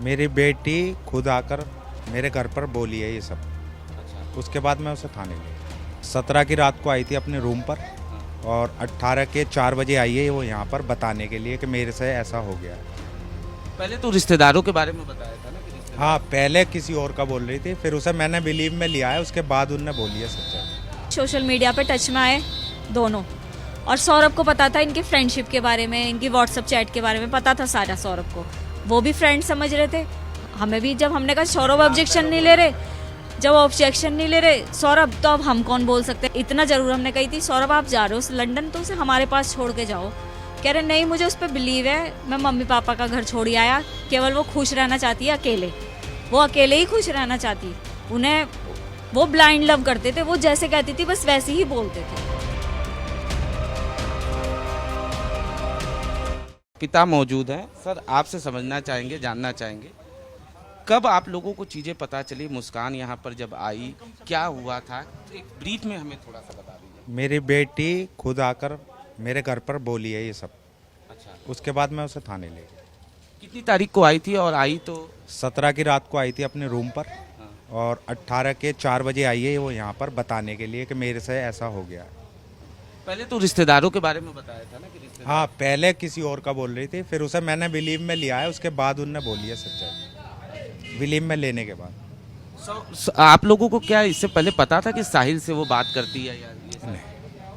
मेरी बेटी खुद आकर मेरे घर पर बोली है ये सब। अच्छा। उसके बाद मैं उसे थाने गया। 17 की रात को आई थी अपने रूम पर और 18 के 4 बजे आई है वो यहाँ पर बताने के लिए कि मेरे से ऐसा हो गया है। पहले तो रिश्तेदारों के बारे में बताया था ना कि रिश्तेदार। हाँ, पहले किसी और का बोल रही थी, फिर उसे मैंने बिलीव में लिया है, उसके बाद उनने बोली है सच्चाई। सोशल मीडिया पे टच में आए दोनों, और सौरभ को पता था इनकी फ्रेंडशिप के बारे में, इनकी व्हाट्सएप चैट के बारे में पता था सारा सौरभ को। वो भी फ्रेंड समझ रहे थे, हमें भी। जब हमने कहा सौरभ ऑब्जेक्शन नहीं ले रहे, जब ऑब्जेक्शन नहीं ले रहे सौरभ, तो अब हम कौन बोल सकते। इतना जरूर हमने कही थी, सौरभ आप जा रहे हो लंदन तो उसे हमारे पास छोड़ के जाओ। कह रहे नहीं, मुझे उस पर बिलीव है, मैं मम्मी पापा का घर छोड़ आया, केवल वो खुश रहना चाहती है अकेले। वो अकेले ही खुश रहना चाहती, उन्हें वो ब्लाइंड लव करते थे, वो जैसे कहती थी बस वैसे ही बोलते थे। पिता मौजूद हैं। सर, आपसे समझना चाहेंगे, जानना चाहेंगे, कब आप लोगों को चीज़ें पता चली? मुस्कान यहाँ पर जब आई, क्या हुआ था? एक ब्रीफ में हमें थोड़ा सा बता दीजिए। मेरी बेटी खुद आकर मेरे घर पर बोली है ये सब। अच्छा। उसके बाद मैं उसे थाने ले गया। कितनी तारीख को आई थी और आई तो? 17 की रात को आई थी अपने रूम पर हाँ। और 18 के 4 बजे आई है वो यहाँ पर बताने के लिए कि मेरे से ऐसा हो गया है। पहले तो रिश्तेदारों के बारे में बताया था ना कि रिश्तेदार। हाँ, पहले किसी और का बोल रही थी, फिर उसे मैंने बिलीव में लिया है, उसके बाद उनने बोली है सच्चाई। बिलीव में लेने के बाद। आप लोगों को क्या इससे पहले पता था कि साहिल से वो बात करती है या ये सब?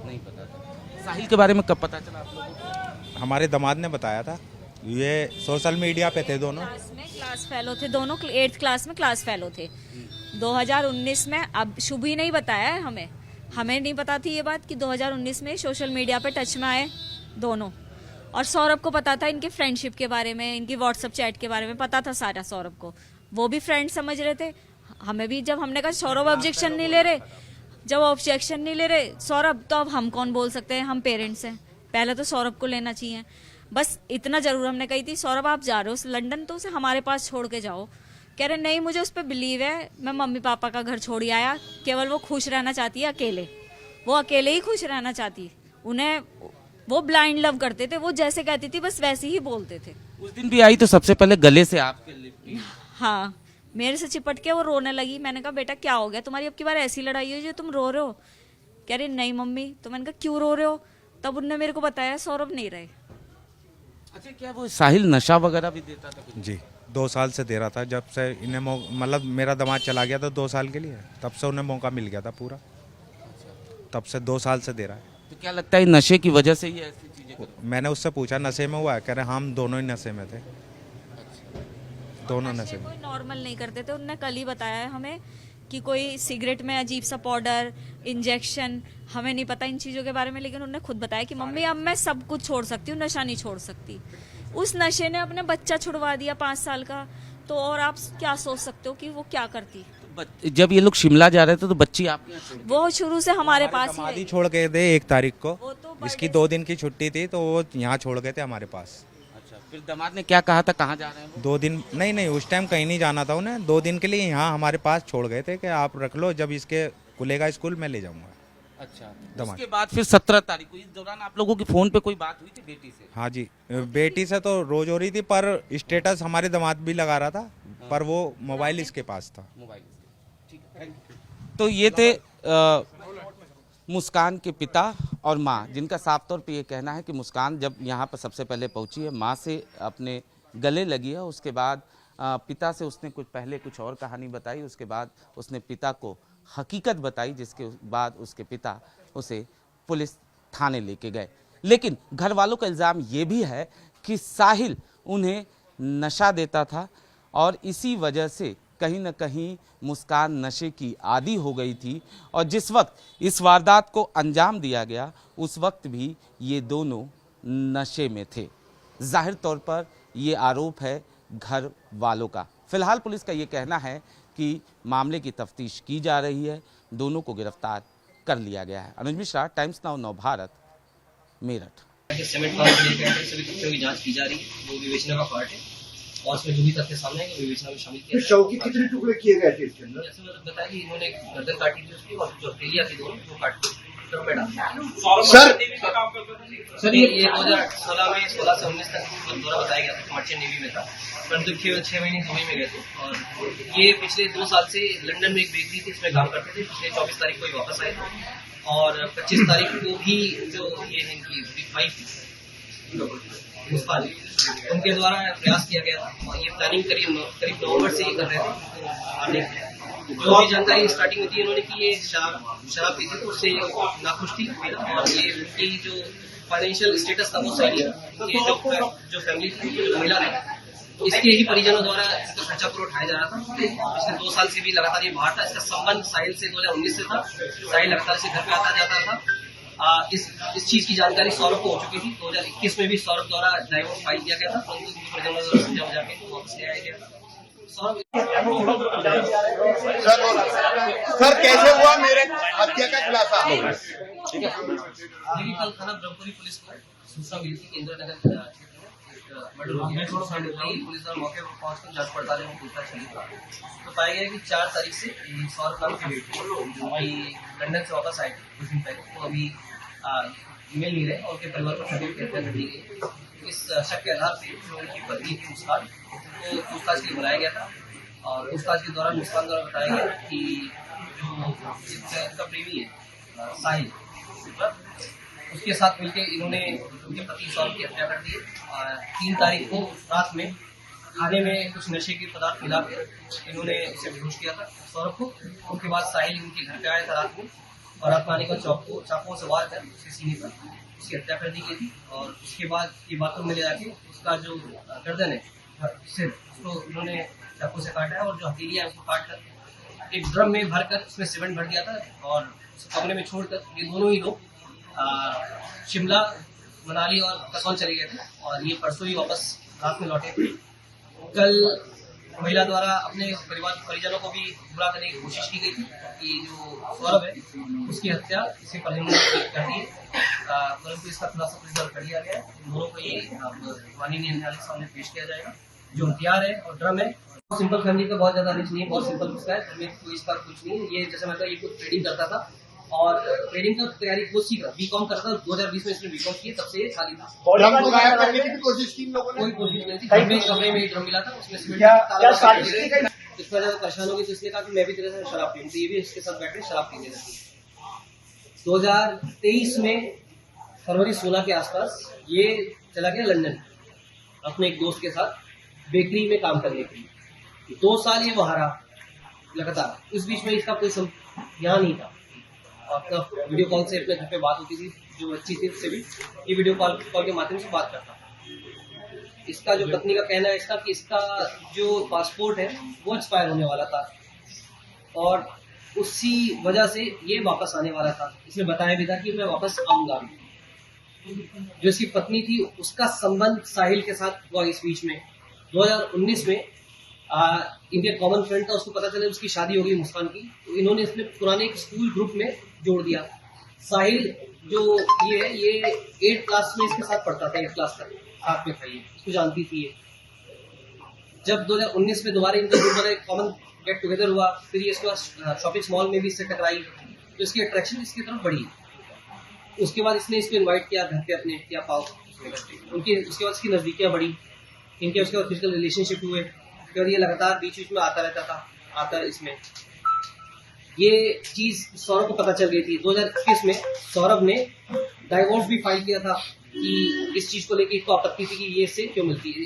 नहीं पता था। साहिल के बारे में कब पता चला आप लोगों को? हमारे दामाद ने बताया था। ये सोशल मीडिया पे थे दोनों। क्लास फेलो थे दोनों, 8th क्लास में क्लास फेलो थे 2019 में। अब शुभ ही नहीं बताया है हमें नहीं पता थी ये बात कि 2019 में सोशल मीडिया पे टच में आए दोनों, और सौरभ को पता था इनकी फ्रेंडशिप के बारे में, इनकी व्हाट्सएप चैट के बारे में पता था सारा सौरभ को। वो भी फ्रेंड समझ रहे थे, हमें भी। जब हमने कहा सौरभ ऑब्जेक्शन नहीं ले रहे, जब ऑब्जेक्शन नहीं ले रहे सौरभ, तो अब हम कौन बोल सकते हैं, हम पेरेंट्स हैं, पहले तो सौरभ को लेना चाहिए। बस इतना जरूर हमने कही थी, सौरभ आप जा रहे हो लंदन तो उसे हमारे पास छोड़ के जाओ। कह रहे नहीं, मुझे उस पर बिलीव है, मैं मम्मी पापा का घर छोड़ आया, केवल वो खुश रहना चाहती है अकेले। वो अकेले ही खुश रहना चाहती, उन्हें वो ब्लाइंड लव करते थे, वो जैसे कहती थी बस वैसे ही बोलते थे। उस दिन भी आई तो सबसे पहले गले से आपके लिपटी। हाँ, मेरे से चिपट के वो रोने लगी। मैंने कहा बेटा क्या हो गया तुम्हारी, अब की बार ऐसी लड़ाई हुई जो तुम रो रहे हो? कह रही नहीं मम्मी। तो मैंने कहा क्यों रो रहे हो? तब उनने मेरे को बताया सौरभ नहीं रहे। अच्छा, क्या वो साहिल नशा वगैरह भी देता था कुछ? जी, 2 साल से दे रहा था। जब से इन्हें मतलब मेरा दामाद चला गया था 2 साल के लिए, तब से उन्हें मौका मिल गया था पूरा। तब से 2 साल से दे रहा है। तो क्या लगता है नशे की वजह से ही ऐसी चीजें कर? मैंने उससे पूछा नशे में हुआ है? कह रहे हम दोनों ही नशे में थे, दोनों नशे में। कोई नॉर्मल नहीं करते थे। उनने कल ही बताया है हमें कि कोई सिगरेट में अजीब सा पाउडर, इंजेक्शन, हमें नहीं पता इन चीज़ों के बारे में, लेकिन उन्होंने खुद बताया कि मम्मी अब मैं सब कुछ छोड़ सकती हूँ, नशा नहीं छोड़ सकती। उस नशे ने अपने बच्चा छुड़वा दिया 5 साल का, तो और आप क्या सोच सकते हो कि वो क्या करती। जब ये लोग शिमला जा रहे थे तो बच्ची आपके यहाँ छोड़? वो शुरू से हमारे पास ही दामाद ही रही। छोड़ गए थे 1 तारीख को। वो तो इसकी 2 दिन की छुट्टी थी तो वो यहाँ छोड़ गए थे हमारे पास। अच्छा, फिर दामाद ने क्या कहा था, कहाँ जा रहे हैं वो? 2 दिन नहीं, उस टाइम कहीं नहीं जाना था उन्हें। 2 दिन के लिए यहाँ हमारे पास छोड़ गए थे कि आप रख लो, जब इसके खुलेगा स्कूल मैं ले जाऊंगा। अच्छा, दामाद। उसके बाद फिर 17 तारीख को, इस दौरान आप लोगों की फोन पे कोई बात हुई थी बेटी से? हाँ जी, बेटी से तो रोज हो रही थी, पर स्टेटस हमारे दामाद भी लगा रहा था, पर वो मोबाइल इसके पास था। मोबाइल। ठीक है, थैंक यू। तो ये थे मुस्कान के पिता और माँ, जिनका साफ तौर पे ये कहना है कि मुस्कान जब यहाँ पर सबसे पहले पहुँची है, माँ से अपने गले लगी है, उसके बाद पिता से उसने कुछ और कहानी बताई, उसके बाद उसने पिता को हकीकत बताई, जिसके बाद उसके पिता उसे पुलिस थाने लेके गए। लेकिन घर वालों का इल्ज़ाम ये भी है कि साहिल उन्हें नशा देता था और इसी वजह से कहीं न कहीं मुस्कान नशे की आदी हो गई थी, और जिस वक्त इस वारदात को अंजाम दिया गया उस वक्त भी ये दोनों नशे में थे। जाहिर तौर पर ये आरोप है घर वालों का। फिलहाल पुलिस का ये कहना है कि मामले की तफ्तीश की जा रही है, दोनों को गिरफ्तार कर लिया गया है। अनुज मिश्रा, टाइम्स नाउ नव Bharat, Meerut. Cement power plant के अंदर सभी तथ्यों की जांच की जा रही है, वो विवेचना का पार्ट है, और उसमें जो भी तथ्य सामने आएंगे विवेचना में शामिल किया। शव के कितने टुकड़े किए गए थे इसके अंदर? जैसे मतलब बताया कि इन्होंने गर्दन काटी थी उसकी, और जो हथेलियां थी दोनों वो काट दी। सर ये 2016 में 16 से 19 तक दौरा बताया गया था कि मर्चेंट नेवी में था, परंतु 6 महीने दुबई में गए थे। और ये पिछले 2 साल से लंदन में एक बेकरी थी, इसमें काम करते थे। पिछले 24 तारीख को ही वापस आए थे और 25 तारीख को भी जो ये है इनकी वाइफ मुस्कान, उनके द्वारा प्रयास किया गया था। और ये प्लानिंग करीब नवंबर से ही कर रहे थे आने की। जो भी जानकारी स्टार्टिंग में थी इन्होंने कि ये शराब पी थी, तो उससे नाखुश थी और ये उनकी जो फाइनेंशियल स्टेटस था वो सही नहीं। ये जो फैमिली थी, जो महिला थी, इसके ही परिजनों द्वारा इसका खर्चा पूरा उठाया जा रहा था। पिछले 2 साल से भी लगातार ये बाहर था। इसका संबंध साहिल से 2019 से था। साहिल लगातार से घर पे आता जाता था। इस चीज की जानकारी सौरभ को हो चुकी थी। 2021 में भी सौरभ द्वारा डाइवोर्स फाइल किया गया था, परंतु इनके परिजनों द्वारा समझा जाके वापस ले आया गया। सर कैसे हुआ मेरे हत्या का खुलासा? देखिए, कल थाना ब्रह्मपुरी पुलिस को सूचना मिली थी कि इंदिरा नगर मर्डर हो गया। पुलिस द्वारा मौके पर पहुंचकर जांच पड़ताल में पूछताछ की तो पाया गया कि 4 तारीख से सौरभ नाम की बेटी लंदन से वापस आए थे कुछ दिन पहले, तो अभी मिल नहीं रहे और उनके परिवार को सभी हत्या कर दी गई। इस शक के आधार पर जो उनकी पत्नी थी मुस्कान को पूछताछ के लिए बुलाया गया था और पूछताछ के दौरान मुस्कान द्वारा बताया गया कि जो इसका प्रेमी है साहिल, उसके साथ मिलकर इन्होंने उनके पति सौरभ की हत्या कर दी। 3 तारीख को रात में खाने में कुछ नशे के पदार्थ मिला कर इन्होंने इसे बेहोश किया था सौरभ को। उसके बाद साहिल इनके घर पे आया था रात में और रात में आने का चाकुओं से वार कर उसके सीने पर उसकी हत्या कर दी गई थी। और उसके बाद ये बाथरूम में ले जाके उसका जो गर्दन है सिर, उसको इन्होंने चाकू से काटा है और जो हथेलियां है उसको काट कर एक ड्रम में भरकर उसमें सीमेंट भर दिया था और कमरे में छोड़कर ये दोनों ही लोग शिमला, मनाली और कसौल चले गए थे और ये परसों ही वापस रात में लौटे थे। कल महिला द्वारा अपने परिजनों को भी बुरा करने की कोशिश की गई थी कि जो सौरभ है उसकी हत्या इसके परिजनों ने कर दी है, परंतु इसका खुलासा पुलिस द्वारा कर दिया गया है। दोनों को ये माननीय न्यायालय के सामने पेश किया जाएगा। जो हथियार है और ड्रम है, सिंपल फैमिली का बहुत ज्यादा रिच नहीं है, बहुत सिंपल उसका है, हमें कोई इसका कुछ नहीं है। ये जैसे मैं ये कुछ ट्रेडिंग करता था और ट्रेडिंग का तैयारी वो सीखा, बीकॉम करता था। 2020 में इसने बीकॉम किया, तब से ये खाली था। करने की भी कोशिश की इन लोगों ने? कोई कोशिश नहीं थी। कमरे में ड्रम मिला था, उसमें सीमेंट इतना ज्यादा परेशान हो गई तो इसने कहा कि मैं भी तेरे साथ शराब पीऊँ, तो ये भी इसके साथ बैठे शराब पीने लगी। 2023 में फरवरी 16 के आसपास ये चला गया लंदन अपने एक दोस्त के साथ बेकरी में काम करने के लिए। 2 साल ये वहां रहा लगातार। इस बीच में इसका कोई यहाँ नहीं था। अपना वीडियो कॉल से अपने घर पे बात होती थी, जो अच्छी थी उससे भी ये वीडियो कॉल के माध्यम से बात करता था। इसका जो पत्नी का कहना है इसका कि इसका जो पासपोर्ट है वो एक्सपायर होने वाला था और उसी वजह से ये वापस आने वाला था। इसने बताया भी था कि मैं वापस आऊंगा। जो इसकी पत्नी थी उसका संबंध साहिल के साथ हुआ इस बीच में 2019 में। इनके कॉमन फ्रेंड था, उसको पता चला उसकी शादी हो गई मुस्कान की, तो इन्होंने इसमें पुराने एक स्कूल ग्रुप में जोड़ दिया। साहिल जो ये है ये 8th क्लास में इसके साथ पढ़ता था, 8th क्लास तक साथ में था, ये इसको जानती थी ये। जब 2019 में दोबारा इनका ग्रुप बना, कॉमन गेट टुगेदर हुआ, फिर ये इसके बाद शॉपिंग मॉल में भी इससे टकराई, तो इसकी अट्रैक्शन इसकी तरफ बढ़ी। उसके बाद इसने इसको इन्वाइट किया घर पे अपने, या पाओ उनकी, उसके बाद इसकी नजदीकियां बढ़ी इनके, उसके बाद फिजिकल रिलेशनशिप हुए, फिर ये लगातार बीच बीच में आता रहता था। आता इसमें ये चीज सौरभ को पता चल गई थी। 2021 में सौरभ ने डाइवोर्स भी फाइल किया था कि इस चीज को लेकर इसको आपत्ति थी कि ये इससे क्यों मिलती है।